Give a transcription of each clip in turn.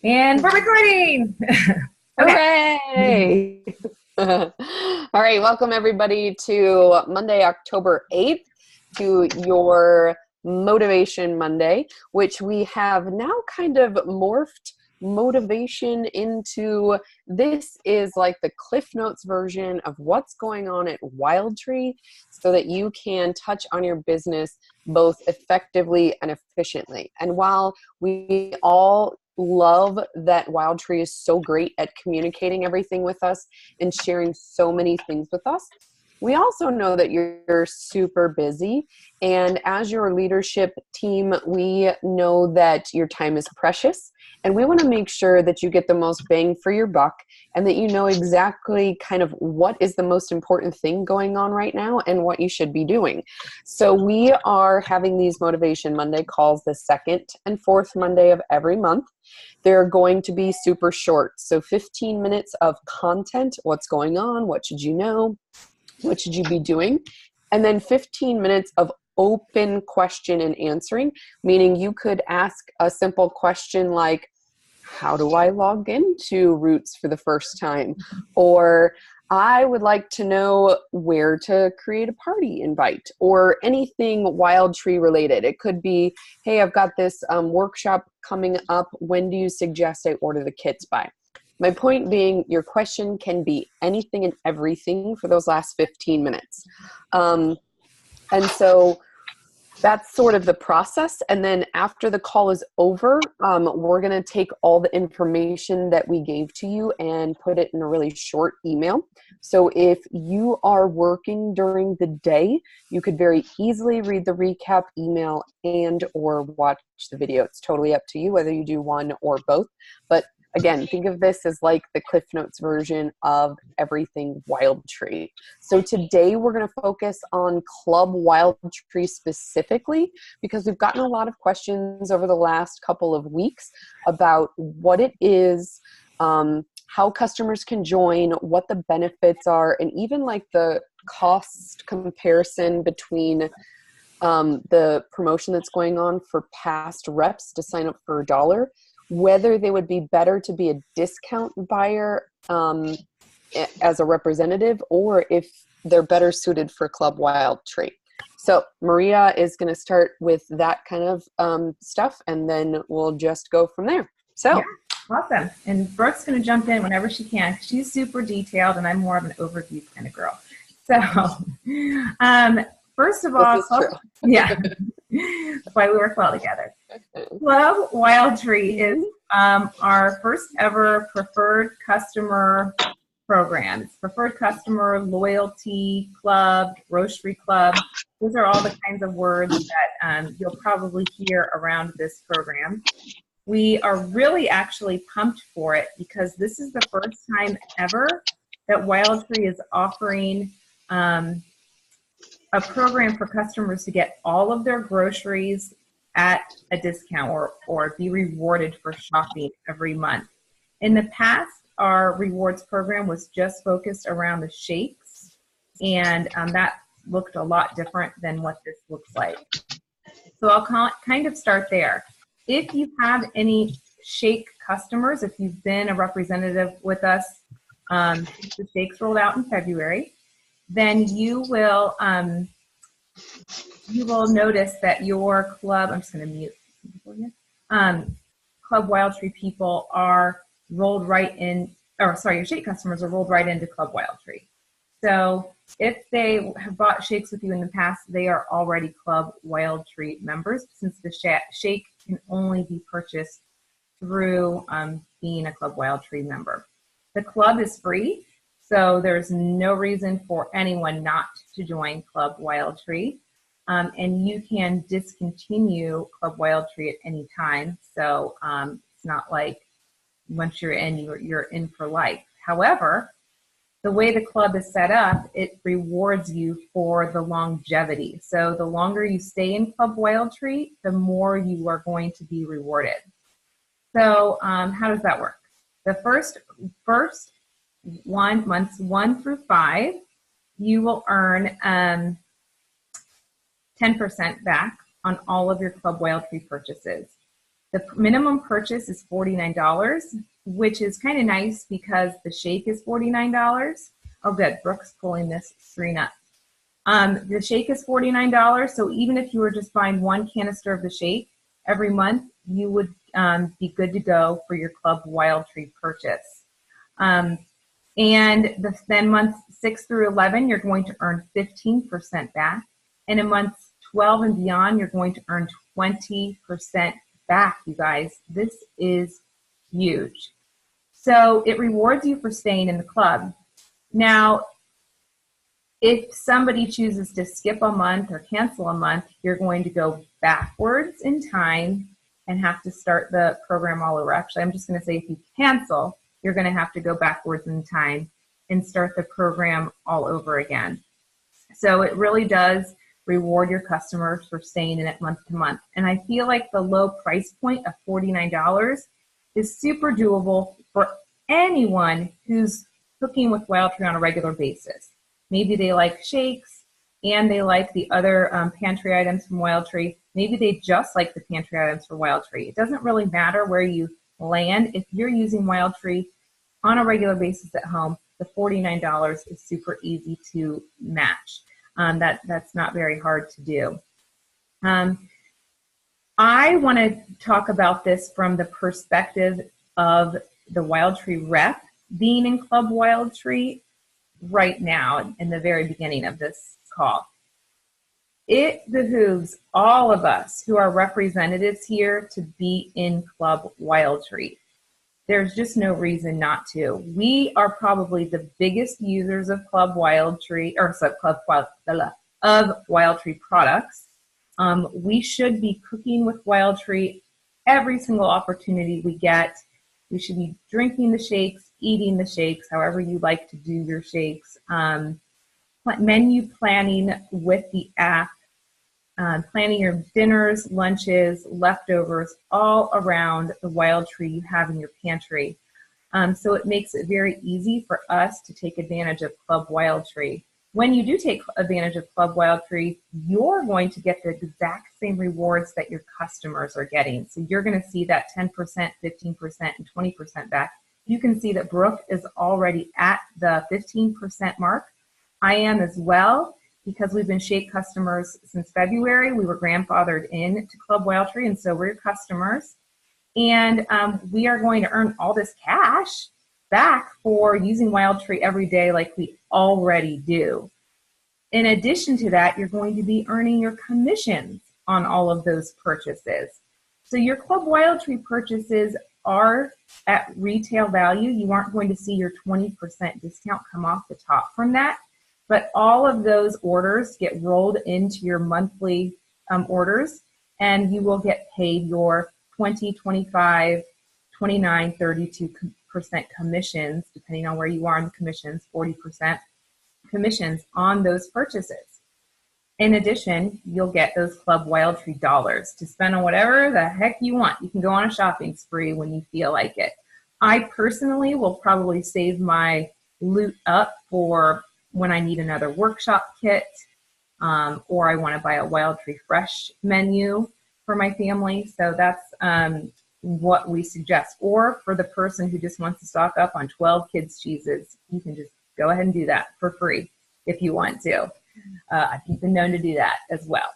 And we're recording. Okay. Hooray! All right, welcome everybody to Monday, October 8th, to your Motivation Monday, which we have now kind of morphed motivation into. This is like the Cliff Notes version of what's going on at Wildtree so that you can touch on your business both effectively and efficiently. And while we all love that Wildtree is so great at communicating everything with us and sharing so many things with us, we also know that you're super busy, and as your leadership team, we know that your time is precious, and we want to make sure that you get the most bang for your buck and that you know exactly kind of what is the most important thing going on right now and what you should be doing. So we are having these Motivation Monday calls the second and fourth Monday of every month. They're going to be super short, so 15 minutes of content, what's going on, what should you know, what should you be doing? And then 15 minutes of open question and answering, meaning you could ask a simple question like, how do I log into Roots for the first time? Or I would like to know where to create a party invite, or anything Wildtree related. It could be, hey, I've got this workshop coming up. When do you suggest I order the kits by? My point being, your question can be anything and everything for those last 15 minutes. And so that's sort of the process. And then after the call is over, we're going to take all the information that we gave to you and put it in a really short email. So if you are working during the day, you could very easily read the recap email and or watch the video. It's totally up to you whether you do one or both. But again, think of this as like the Cliff Notes version of everything Wildtree. So today we're going to focus on Club Wildtree specifically because we've gotten a lot of questions over the last couple of weeks about what it is, how customers can join, what the benefits are, and even like the cost comparison between the promotion that's going on for past reps to sign up for $1, whether they would be better to be a discount buyer as a representative, or if they're better suited for Club Wildtree. So Maria is going to start with that kind of stuff, and then we'll just go from there. So. Yeah, awesome. And Brooke's going to jump in whenever she can. She's super detailed, and I'm more of an overview kind of girl. So first of all, yeah, that's why we work well together. Club Wildtree is our first ever preferred customer program. It's preferred customer, loyalty club, grocery club. Those are all the kinds of words that you'll probably hear around this program. We are really actually pumped for it because this is the first time ever that Wildtree is offering a program for customers to get all of their groceries at a discount or be rewarded for shopping every month. In the past, our rewards program was just focused around the shakes, and that looked a lot different than what this looks like. So I'll kind of start there. If you have any shake customers, if you've been a representative with us since the shakes rolled out in February, then you will notice that your club, I'm just going to mute people here, Club Wildtree people are rolled right in, or sorry, your shake customers are rolled right into Club Wildtree. So if they have bought shakes with you in the past, they are already Club Wildtree members, since the shake can only be purchased through being a Club Wildtree member. The club is free, so there's no reason for anyone not to join Club Wildtree. And you can discontinue Club Wildtree at any time. So it's not like once you're in, you're in for life. However, the way the club is set up, it rewards you for the longevity. So the longer you stay in Club Wildtree, the more you are going to be rewarded. So how does that work? The first months 1 through 5, you will earn 10% back on all of your Club Wildtree purchases. The minimum purchase is $49, which is kind of nice because the shake is $49. Oh, good. Brooke's pulling this screen up. The shake is $49, so even if you were just buying one canister of the shake every month, you would be good to go for your Club Wildtree purchase. Then months 6 through 11, you're going to earn 15% back. And in months 12 and beyond, you're going to earn 20% back, you guys. This is huge. So it rewards you for staying in the club. Now, if somebody chooses to skip a month or cancel a month, you're going to go backwards in time and have to start the program all over. Actually, I'm just going to say if you cancel, you're going to have to go backwards in time and start the program all over again. So it really does reward your customers for staying in it month to month. And I feel like the low price point of $49 is super doable for anyone who's cooking with Wildtree on a regular basis. Maybe they like shakes and they like the other pantry items from Wildtree. Maybe they just like the pantry items for Wildtree. It doesn't really matter where you land. If you're using Wildtree on a regular basis at home, the $49 is super easy to match. That's not very hard to do. I want to talk about this from the perspective of the Wildtree rep being in Club Wildtree right now in the very beginning of this call. It behooves all of us who are representatives here to be in Club Wildtree. There's just no reason not to. We are probably the biggest users of Club Wildtree, of Wildtree products. We should be cooking with Wildtree every single opportunity we get. We should be drinking the shakes, eating the shakes, however you like to do your shakes. Menu planning with the app, planning your dinners, lunches, leftovers, all around the Wildtree you have in your pantry. So it makes it very easy for us to take advantage of Club Wildtree. When you do take advantage of Club Wildtree, you're going to get the exact same rewards that your customers are getting. So you're going to see that 10%, 15%, and 20% back. You can see that Brooke is already at the 15% mark. I am as well, because we've been shake customers since February. We were grandfathered in to Club Wildtree, and so we're customers. And we are going to earn all this cash back for using Wildtree every day like we already do. In addition to that, you're going to be earning your commissions on all of those purchases. So your Club Wildtree purchases are at retail value. You aren't going to see your 20% discount come off the top from that, but all of those orders get rolled into your monthly orders, and you will get paid your 20, 25, 29, 32% commissions, depending on where you are in the commissions, 40% commissions on those purchases. In addition, you'll get those Club Wildtree dollars to spend on whatever the heck you want. You can go on a shopping spree when you feel like it. I personally will probably save my loot up for when I need another workshop kit, or I want to buy a Wildtree Fresh menu for my family. So that's what we suggest. Or for the person who just wants to stock up on 12 kids' cheeses, you can just go ahead and do that for free if you want to. I've been known to do that as well.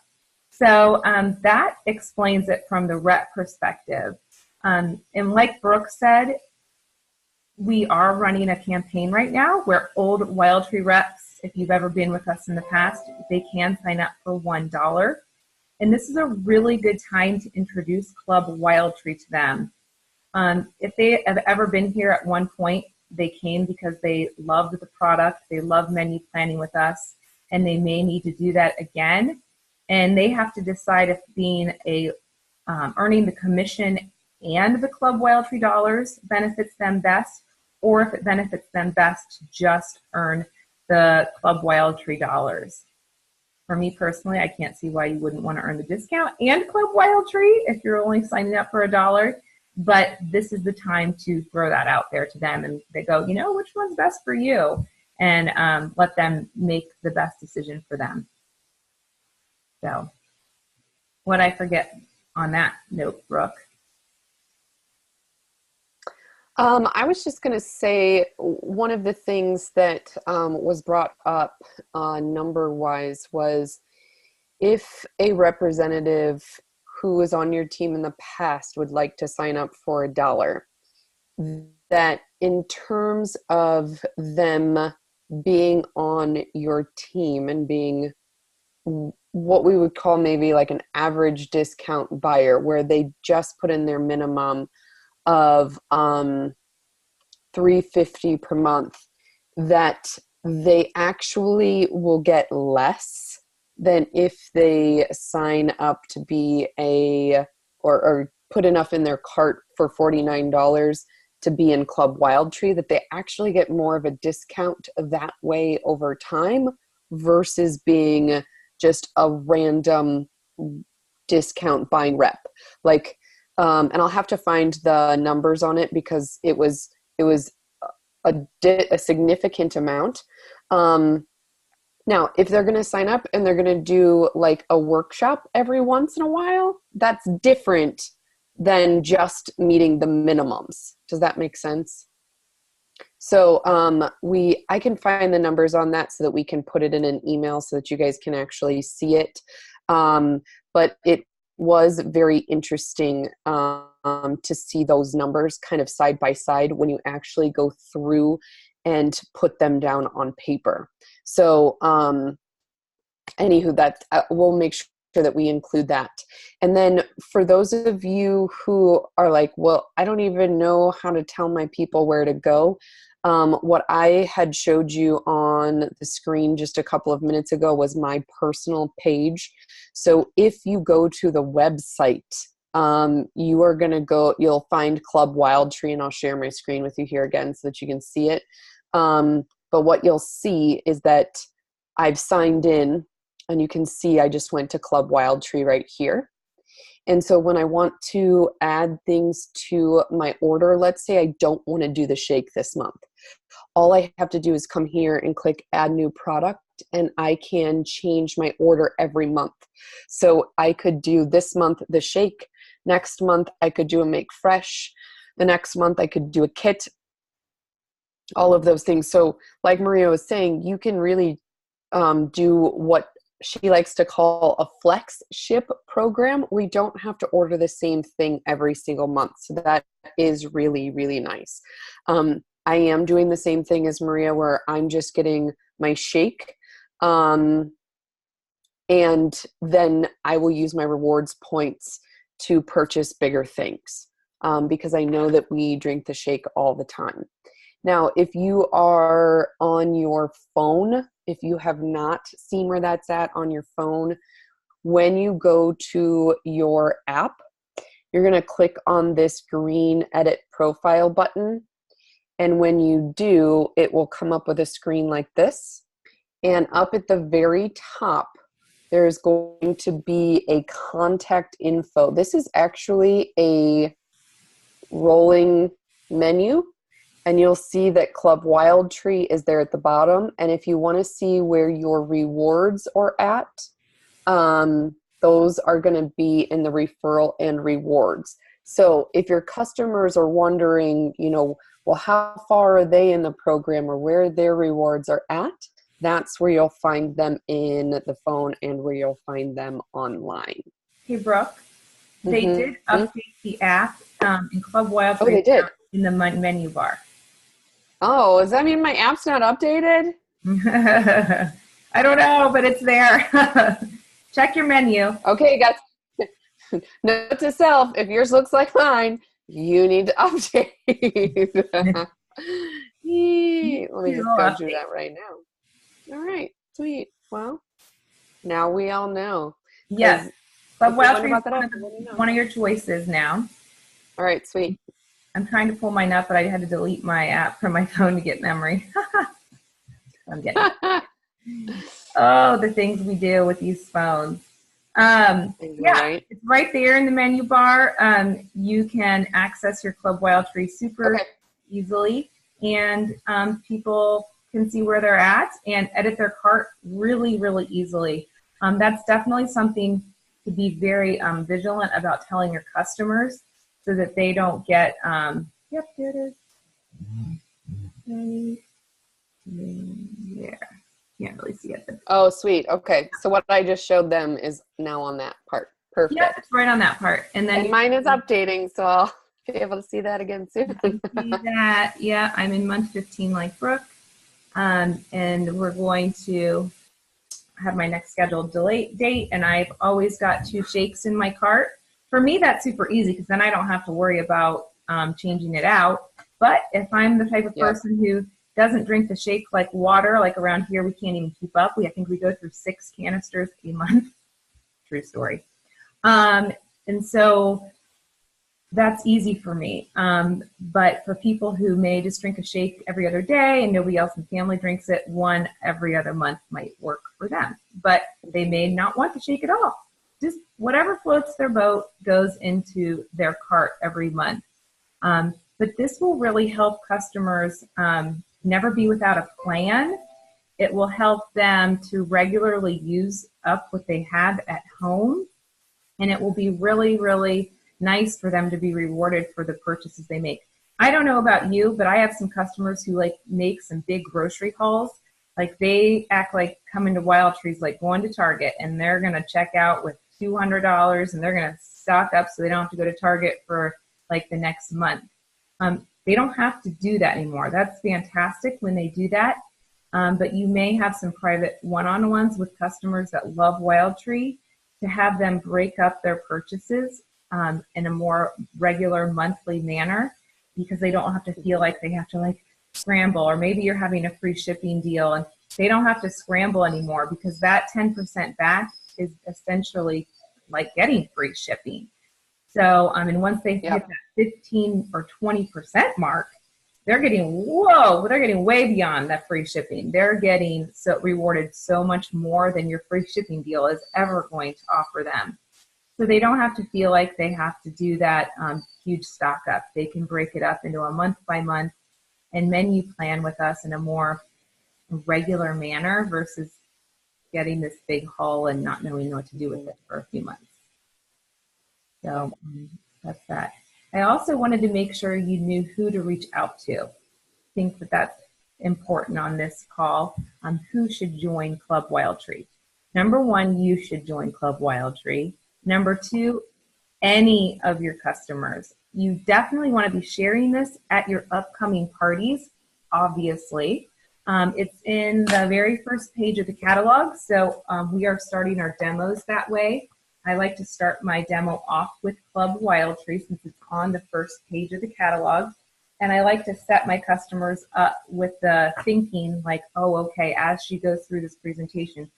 So that explains it from the rep perspective. And like Brooke said, we are running a campaign right now where old Wildtree reps, if you've ever been with us in the past, they can sign up for $1. And this is a really good time to introduce Club Wildtree to them. If they have ever been here at one point, they came because they loved the product, they love menu planning with us, and they may need to do that again. And they have to decide if being earning the commission and the Club Wildtree dollars benefits them best, or if it benefits them best to just earn the Club Wildtree dollars. For me personally, I can't see why you wouldn't want to earn the discount and Club Wildtree if you're only signing up for $1. But this is the time to throw that out there to them, and they go, which one's best for you? And let them make the best decision for them. So what I forget on that note, Brooke? I was just going to say one of the things that was brought up number-wise was if a representative who was on your team in the past would like to sign up for $1, that in terms of them being on your team and being what we would call maybe like an average discount buyer, where they just put in their minimum of $350 per month, that they actually will get less than if they sign up to be or put enough in their cart for $49 to be in Club Wildtree, that they actually get more of a discount that way over time versus being just a random discount buying rep. Like, and I'll have to find the numbers on it because it was a significant amount. Now, if they're going to sign up and they're going to do like a workshop every once in a while, that's different than just meeting the minimums. Does that make sense? So I can find the numbers on that so that we can put it in an email so that you guys can actually see it. But it was very interesting to see those numbers kind of side by side when you actually go through and put them down on paper. So anywho, that we'll make sure that we include that. And then for those of you who are like, well, I don't even know how to tell my people where to go. What I had showed you on the screen just a couple of minutes ago was my personal page. So if you go to the website, you are going to go, you'll find Club Wildtree, and I'll share my screen with you here again so that you can see it. But what you'll see is that I've signed in, and you can see I just went to Club Wildtree right here. And so when I want to add things to my order, let's say I don't want to do the shake this month. All I have to do is come here and click add new product, and I can change my order every month. So I could do this month the shake, next month I could do a make fresh, the next month I could do a kit, all of those things. So like Maria was saying, you can really do what she likes to call a flex ship program. We don't have to order the same thing every single month. So that is really, really nice. I am doing the same thing as Maria, where I'm just getting my shake. And then I will use my rewards points to purchase bigger things because I know that we drink the shake all the time. Now, if you are on your phone, if you have not seen where that's at on your phone, when you go to your app, you're going to click on this green edit profile button. And when you do, it will come up with a screen like this. And up at the very top, there's going to be a contact info. This is actually a rolling menu. And you'll see that Club Wildtree is there at the bottom. And if you want to see where your rewards are at, those are going to be in the referral and rewards. So if your customers are wondering, well, how far are they in the program or where their rewards are at, that's where you'll find them in the phone and where you'll find them online. Hey, Brooke, they did update the app in Club Wildtree. Oh, they did? In the menu bar. Oh, does that mean my app's not updated? I don't know, but it's there. Check your menu. Okay, guys. Note to self, if yours looks like mine, you need to update. Let me just go do that right now. All right, sweet. Well, now we all know. Yes. Club Wildtree is one of your choices now. All right, sweet. I'm trying to pull mine up, but I had to delete my app from my phone to get memory. I'm getting it. Oh, the things we do with these phones. Yeah, it's right there in the menu bar. You can access your Club Wildtree super easily, and people can see where they're at and edit their cart really, really easily. That's definitely something to be very vigilant about telling your customers, so that they don't get, yep, there it is, right there. Can't really see it. But Oh, sweet. Okay. So what I just showed them is now on that part. Perfect. yeah, it's right on that part. And then mine is updating, so I'll be able to see that again soon. see that. Yeah, I'm in month 15 like Brooke. And we're going to have my next scheduled date, and I've always got 2 shakes in my cart. For me, that's super easy because then I don't have to worry about changing it out. But if I'm the type of person who doesn't drink the shake like water, like around here, we can't even keep up. I think we go through 6 canisters a month. True story. And so that's easy for me. But for people who may just drink a shake every other day and nobody else in the family drinks it, 1 every other month might work for them. But they may not want to shake at all. Just whatever floats their boat goes into their cart every month. But this will really help customers never be without a plan. It will help them to regularly use up what they have at home. And it will be really, really nice for them to be rewarded for the purchases they make. I don't know about you, but I have some customers who like make some big grocery hauls. Like they act like coming to Wildtree's like going to Target, and they're going to check out with $200 and they're going to stock up so they don't have to go to Target for like the next month. They don't have to do that anymore. That's fantastic when they do that. But you may have some private one-on-ones with customers that love Wildtree to have them break up their purchases in a more regular monthly manner, because they don't have to feel like they have to like scramble, or maybe you're having a free shipping deal and they don't have to scramble anymore, because that 10% back is essentially like getting free shipping. So, and once they hit that 15 or 20% mark, they're getting way beyond that free shipping. They're getting so rewarded so much more than your free shipping deal is ever going to offer them. So they don't have to feel like they have to do that huge stock up. They can break it up into a month by month and menu plan with us in a more regular manner versus getting this big haul and not knowing what to do with it for a few months. So that's that. I also wanted to make sure you knew who to reach out to. I think that that's important on this call. Who should join Club Wildtree? Number 1, you should join Club Wildtree. Number 2, any of your customers. You definitely want to be sharing this at your upcoming parties, obviously. It's in the very first page of the catalog, so we are starting our demos that way. I like to start my demo off with Club Wildtree since it's on the first page of the catalog. And I like to set my customers up with the thinking like, oh, okay, as she goes through this presentation,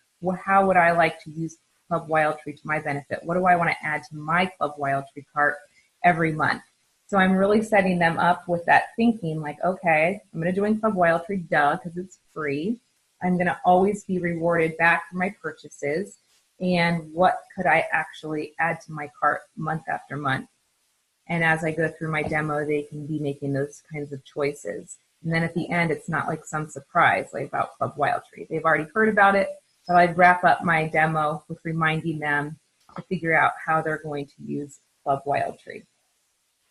how would I like to use Club Wildtree to my benefit? What do I want to add to my Club Wildtree cart every month? So I'm really setting them up with that thinking like, okay, I'm going to join Club Wildtree, duh, because it's free. I'm going to always be rewarded back for my purchases. And what could I actually add to my cart month after month? And as I go through my demo, they can be making those kinds of choices. And then at the end, it's not like some surprise like about Club Wildtree. They've already heard about it, but I'd wrap up my demo with reminding them to figure out how they're going to use Club Wildtree.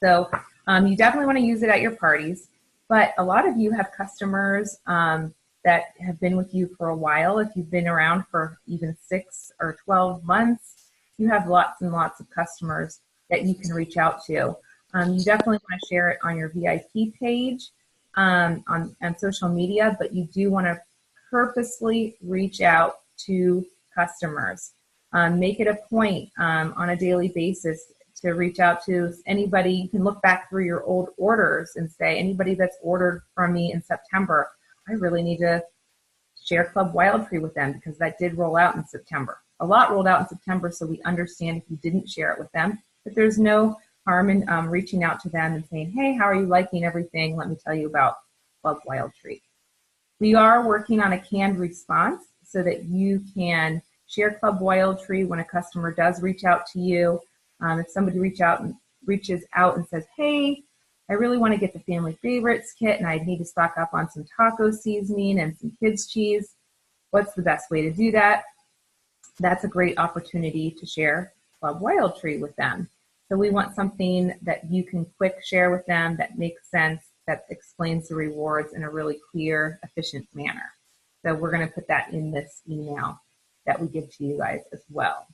So you definitely want to use it at your parties, but a lot of you have customers that have been with you for a while. If you've been around for even 6 or 12 months, you have lots and lots of customers that you can reach out to. You definitely want to share it on your VIP page on social media, but you do want to purposely reach out to customers. Make it a point on a daily basis to reach out to anybody. You can look back through your old orders and say, anybody that's ordered from me in September, I really need to share Club Wildtree with them because that did roll out in September. A lot rolled out in September, so we understand if you didn't share it with them. But there's no harm in reaching out to them and saying, hey, how are you liking everything? Let me tell you about Club Wildtree. We are working on a canned response so that you can share Club Wildtree when a customer does reach out to you. If somebody reaches out and says, hey, I really want to get the family favorites kit and I need to stock up on some taco seasoning and some kids cheese, what's the best way to do that? That's a great opportunity to share Club Wildtree with them. So we want something that you can quick share with them that makes sense, that explains the rewards in a really clear, efficient manner. So we're going to put that in this email that we give to you guys as well.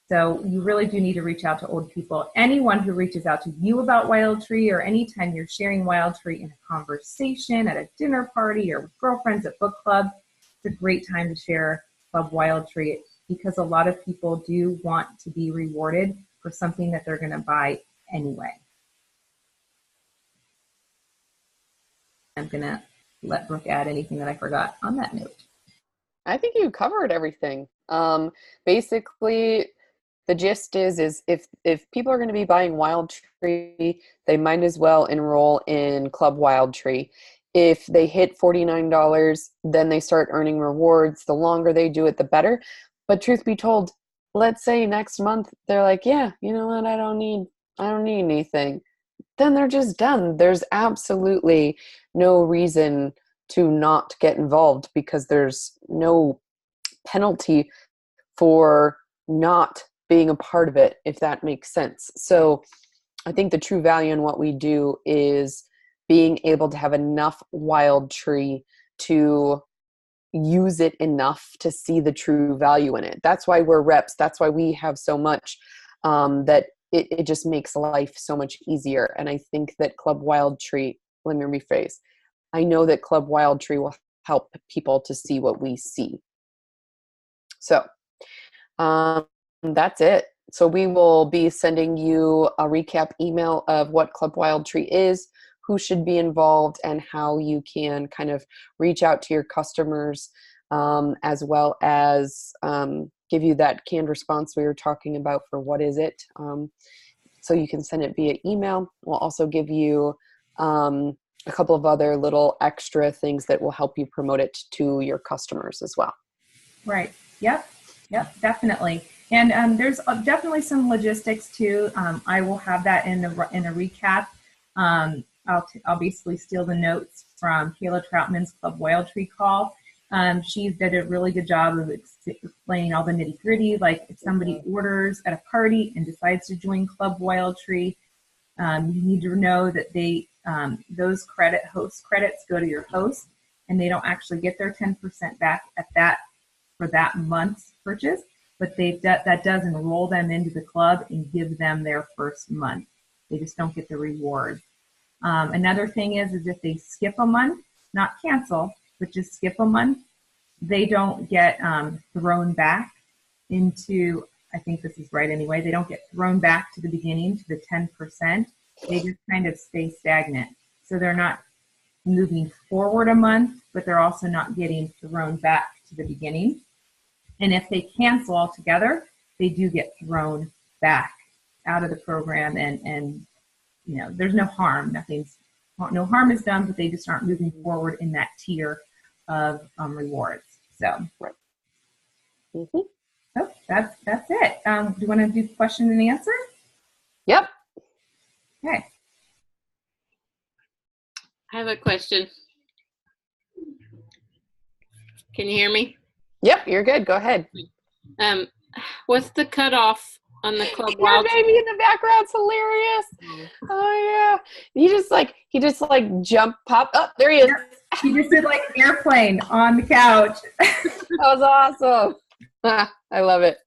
So you really do need to reach out to old people. Anyone who reaches out to you about Wildtree, or anytime you're sharing Wildtree in a conversation, at a dinner party, or with girlfriends at book club, it's a great time to share Club Wildtree, because a lot of people do want to be rewarded for something that they're going to buy anyway. I'm going to let Brooke add anything that I forgot on that note. I think you covered everything. Basically, the gist is if people are going to be buying Wildtree, they might as well enroll in Club Wildtree. If they hit $49, then they start earning rewards. The longer they do it, the better. But truth be told, let's say next month they're like, yeah, you know what, I don't need anything. Then they're just done. There's absolutely no reason to not get involved, because there's no penalty for not being a part of it, if that makes sense. So I think the true value in what we do is being able to have enough Wildtree to use it enough to see the true value in it. That's why we're reps. That's why we have so much, that it just makes life so much easier. And I think that Club Wildtree, let me rephrase, I know that Club Wildtree will help people to see what we see. So that's it. So we will be sending you a recap email of what Club Wildtree is, who should be involved, and how you can kind of reach out to your customers, as well as give you that canned response we were talking about for what is it. So you can send it via email. We'll also give you a couple of other little extra things that will help you promote it to your customers as well. Right. Yep, definitely. And there's definitely some logistics too. I will have that in a recap. I'll basically steal the notes from Kayla Troutman's Club Wildtree call. She did a really good job of explaining all the nitty gritty, like if somebody orders at a party and decides to join Club Wildtree, you need to know that those host credits go to your host, and they don't actually get their 10% back for that month's purchase, but that does enroll them into the club and give them their first month. They just don't get the reward. Another thing is if they skip a month, not cancel, but just skip a month, they don't get thrown back into, I think this is right anyway, they don't get thrown back to the beginning to the 10%. They just kind of stay stagnant. So they're not moving forward a month, but they're also not getting thrown back to the beginning. And if they cancel altogether, they do get thrown back out of the program, and you know, there's no harm. No harm is done, but they just aren't moving forward in that tier of rewards. So, right. So that's it. Do you want to do question and answer? Yep. Okay. I have a question. Can you hear me? Yep, you're good. Go ahead. What's the cutoff on the Club Your Wildtree? baby in the background's hilarious. Oh yeah. He just jump, pop. Oh, there he is. He just did like an airplane on the couch. That was awesome. I love it.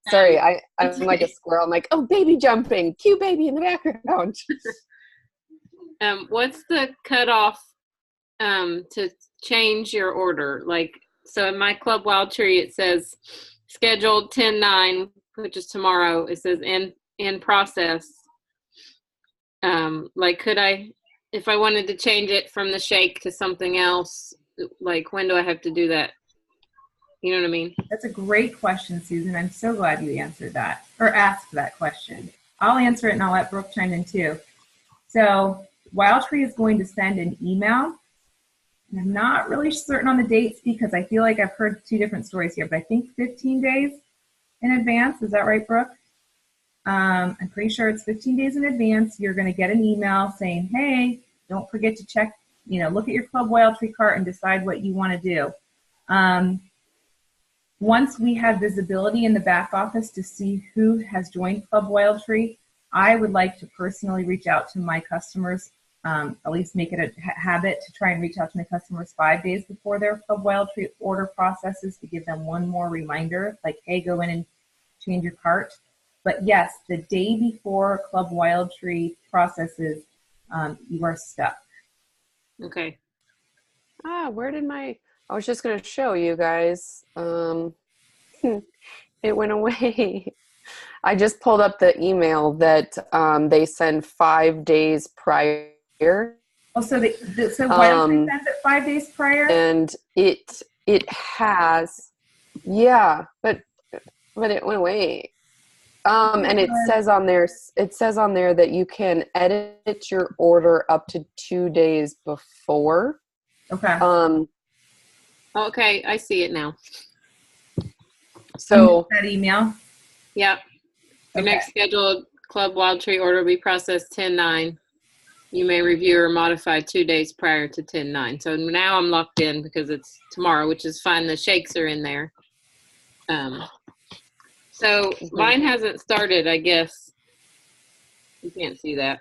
Sorry, I'm like a squirrel. I'm like, oh, baby jumping. Cute baby in the background. What's the cutoff to change your order? Like, so in my Club Wildtree, it says scheduled 10/9, which is tomorrow. It says in process. Like, could I, if I wanted to change it from the shake to something else, like, when do I have to do that? You know what I mean? That's a great question, Susan. I'm so glad you answered that, or asked that question. I'll answer it, and I'll let Brooke chime in too. So Wildtree is going to send an email. And I'm not really certain on the dates, because I feel like I've heard two different stories here, but I think 15 days in advance. Is that right, Brooke? I'm pretty sure it's 15 days in advance. You're going to get an email saying, hey, don't forget to check, look at your Club Wildtree cart and decide what you want to do. Once we have visibility in the back office to see who has joined Club Wildtree, I would like to personally reach out to my customers at least make it a habit to try and reach out to my customers 5 days before their Club Wildtree order processes to give them one more reminder, like, hey, go in and change your cart. But yes, the day before Club Wildtree processes, you are stuck. Okay. Where did I was just going to show you guys. It went away. I just pulled up the email that they send 5 days prior. Oh, so Wildtree sends it 5 days prior? And it has, yeah, but it went away. And it says on there that you can edit your order up to 2 days before. Okay. Okay, I see it now. So that email. Yep. Your Okay. next scheduled Club Wildtree order will be processed 10/9. You may review or modify 2 days prior to 10/9. So now I'm locked in because it's tomorrow, which is fine. The shakes are in there. So mine hasn't started, I guess. You can't see that.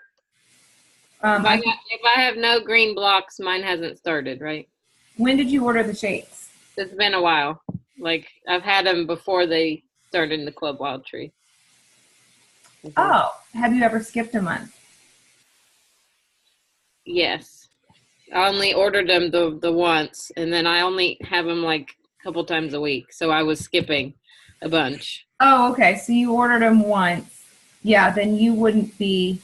If I have no green blocks, mine hasn't started, right? When did you order the shakes? It's been a while. Like, I've had them before they started in the Club Wildtree. Oh, have you ever skipped a month? Yes. I only ordered them the once, and then I only have them like a couple times a week. So I was skipping a bunch. Oh, okay. So you ordered them once. Yeah, then you wouldn't be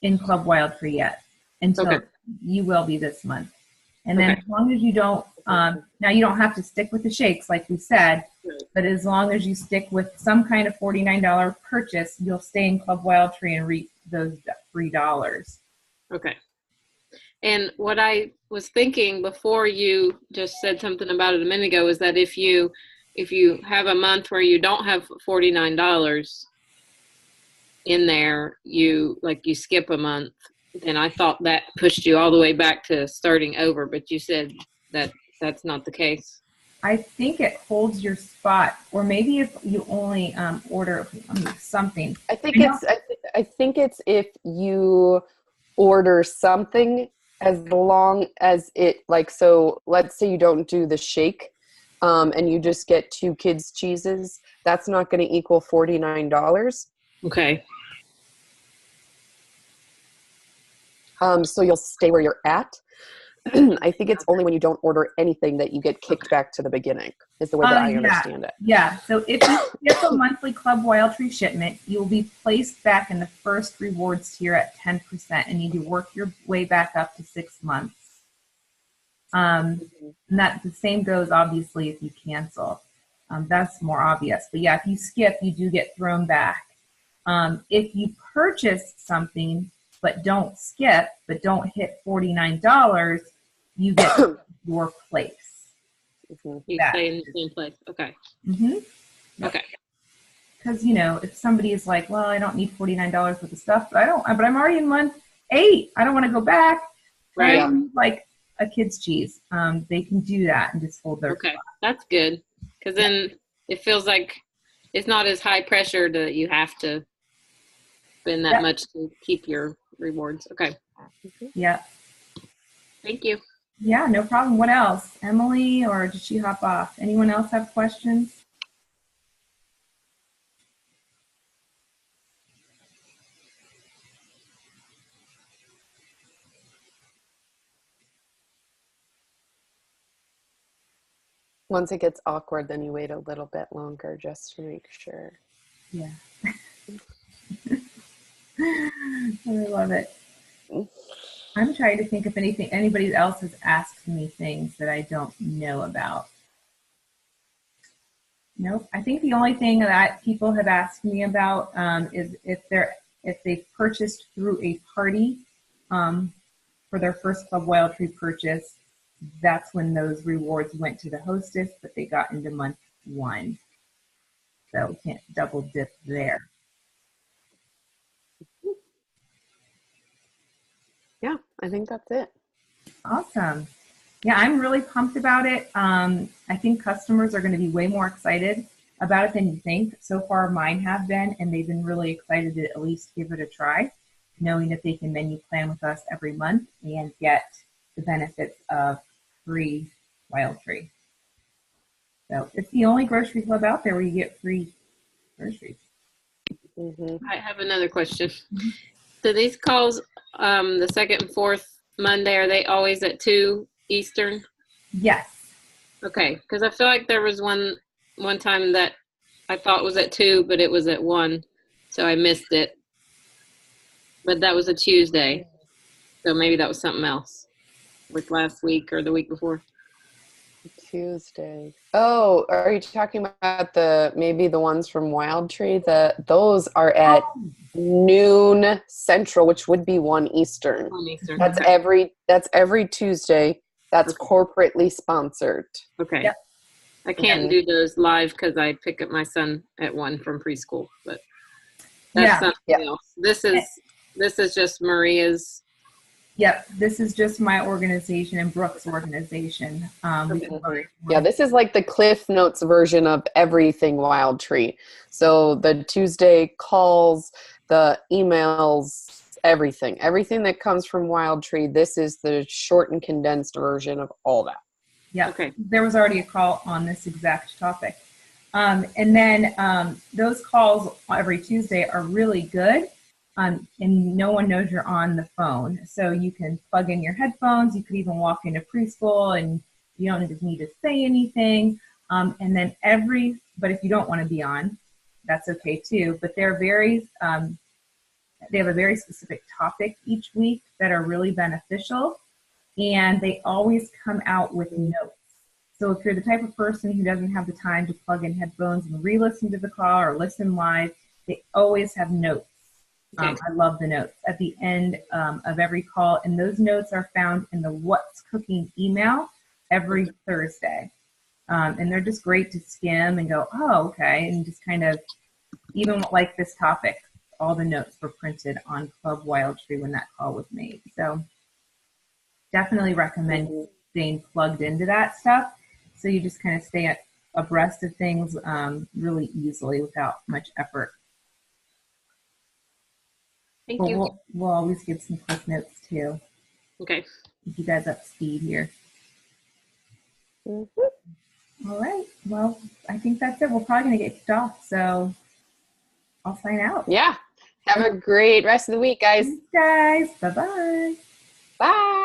in Club Wildtree yet until you will be this month. And then as long as you don't, now you don't have to stick with the shakes like we said, but as long as you stick with some kind of $49 purchase, you'll stay in Club Wildtree and reap those $3. Okay. And what I was thinking before you just said something about it a minute ago is that if you have a month where you don't have $49 in there, you skip a month, then I thought that pushed you all the way back to starting over, but you said that that's not the case. I think it holds your spot, or maybe if you only order something. I think it's if you order something, as long as it, like, so let's say you don't do the shake and you just get 2 kids' cheeses, that's not going to equal $49. Okay. So you'll stay where you're at. I think it's only when you don't order anything that you get kicked back to the beginning, is the way that I understand it. Yeah, so if you skip a monthly Club Wildtree shipment, you'll be placed back in the first rewards tier at 10% and need to work your way back up to 6 months. And that the same goes obviously if you cancel. That's more obvious. But yeah, if you skip, you do get thrown back. If you purchase something but don't skip, but don't hit $49, you get your place. You stay in the same place. Okay. Okay. Because, if somebody is like, well, I don't need $49 for the stuff, but I'm already in month 8. I don't want to go back. Right. Like a kid's cheese. They can do that and just hold their spot. That's good. Because then it feels like it's not as high pressure that you have to spend that much to keep your rewards. Okay. Yeah. Thank you. Yeah, no problem. What else? Emily, or did she hop off? Anyone else have questions? Once it gets awkward, then you wait a little bit longer just to make sure. Yeah. I love it. I'm trying to think if anybody else has asked me things that I don't know about. Nope. I think the only thing that people have asked me about is if they've purchased through a party for their first Club Wildtree purchase. That's when those rewards went to the hostess, but they got into month 1. So we can't double dip there. Yeah, I think that's it. Awesome. Yeah, I'm really pumped about it. I think customers are going to be way more excited about it than you think. So far, mine have been, and they've been really excited to at least give it a try. knowing that they can menu plan with us every month and get the benefits of free Wildtree. So it's the only grocery club out there where you get free groceries. I have another question. So these calls, the second and fourth Monday, are they always at 2 Eastern? Yes. Okay, because I feel like there was one time that I thought was at 2, but it was at 1, so I missed it. But that was a Tuesday, so maybe that was something else, like last week or the week before. Tuesday. Oh, are you talking about maybe the ones from Wildtree? Those are at noon Central, which would be 1 Eastern. 1 Eastern. That's okay. every Tuesday. That's corporately sponsored. Okay. Yep. I can't do those live because I pick up my son at 1 from preschool, but that's something else. This is just Maria's. Yep, this is just my organization and Brooke's organization. Yeah, this is like the Cliff Notes version of everything Wildtree. So the Tuesday calls, the emails, everything that comes from Wildtree. This is the short and condensed version of all that. Yeah, okay. There was already a call on this exact topic. And then those calls every Tuesday are really good. And no one knows you're on the phone. So you can plug in your headphones. You could even walk into preschool and you don't need to say anything. And then but if you don't want to be on, that's okay too. But they have a very specific topic each week that are really beneficial. And they always come out with notes. So if you're the type of person who doesn't have the time to plug in headphones and re-listen to the call or listen live, they always have notes. Okay. I love the notes at the end of every call, and those notes are found in the What's Cooking email every Thursday. And they're just great to skim and go, oh, okay, and just kind of, even like this topic, all the notes were printed on Club Wildtree when that call was made. So definitely recommend staying plugged into that stuff so you just kind of stay abreast of things really easily without much effort. Thank you. We'll always give some quick notes too. Okay. Keep you guys up to speed here. All right. Well, I think that's it. We're probably going to get kicked off, so I'll sign out. Yeah. Have a great rest of the week, guys. Thanks, guys. Bye-bye. Bye.